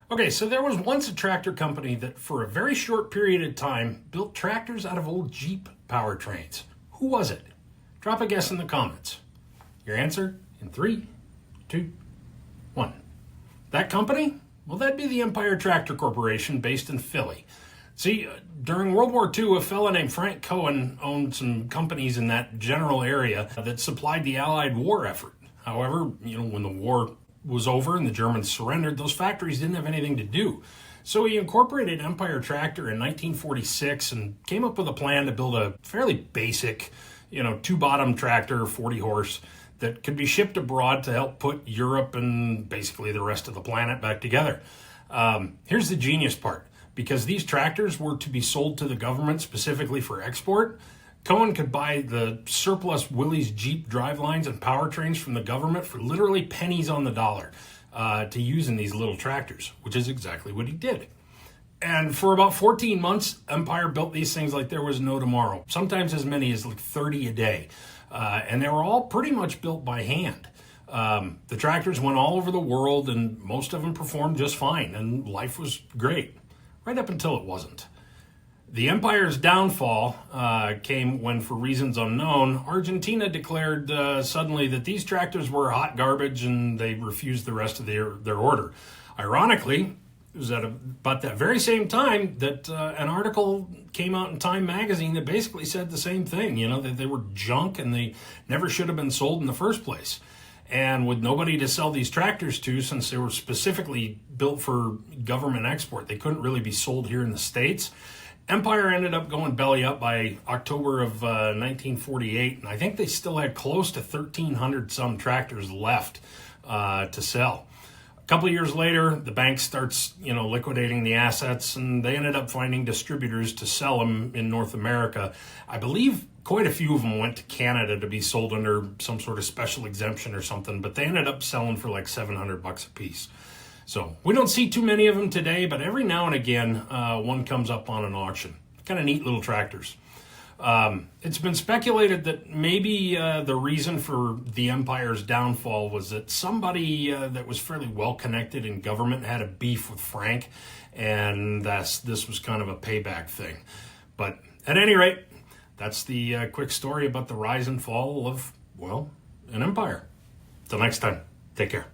Okay, so there was once a tractor company that, for a very short period of time, built tractors out of old Jeep powertrains. Who was it? Drop a guess in the comments. Your answer in 3, 2, 1. That company? Well, that'd be the Empire Tractor Corporation based in Philly. See, during World War II, a fella named Frank Cohen owned some companies in that general area that supplied the Allied war effort. However, when the war was over and the Germans surrendered, those factories didn't have anything to do. So he incorporated Empire Tractor in 1946 and came up with a plan to build a fairly basic, two-bottom tractor, 40 horse, that could be shipped abroad to help put Europe and basically the rest of the planet back together. Here's the genius part. Because these tractors were to be sold to the government specifically for export, Cohen could buy the surplus Willys Jeep drivelines and powertrains from the government for literally pennies on the dollar to use in these little tractors, which is exactly what he did. And for about 14 months, Empire built these things like there was no tomorrow, sometimes as many as like 30 a day. And they were all pretty much built by hand. The tractors went all over the world and most of them performed just fine and life was great, right up until it wasn't. The Empire's downfall came when, for reasons unknown, Argentina declared suddenly that these tractors were hot garbage and they refused the rest of their order. Ironically, it was at about that very same time that an article came out in Time magazine that basically said the same thing, that they were junk and they never should have been sold in the first place. And with nobody to sell these tractors to, since they were specifically built for government export, they couldn't really be sold here in the States. Empire ended up going belly up by October of 1948, and I think they still had close to 1,300 some tractors left to sell. A couple of years later, the bank starts, liquidating the assets, and they ended up finding distributors to sell them in North America. I believe quite a few of them went to Canada to be sold under some sort of special exemption or something, but they ended up selling for like $700 a piece. So we don't see too many of them today, but every now and again, one comes up on an auction. Kind of neat little tractors. It's been speculated that maybe the reason for the Empire's downfall was that somebody that was fairly well connected in government had a beef with Frank, and this was kind of a payback thing. But at any rate, that's the quick story about the rise and fall of, an empire. Till next time, take care.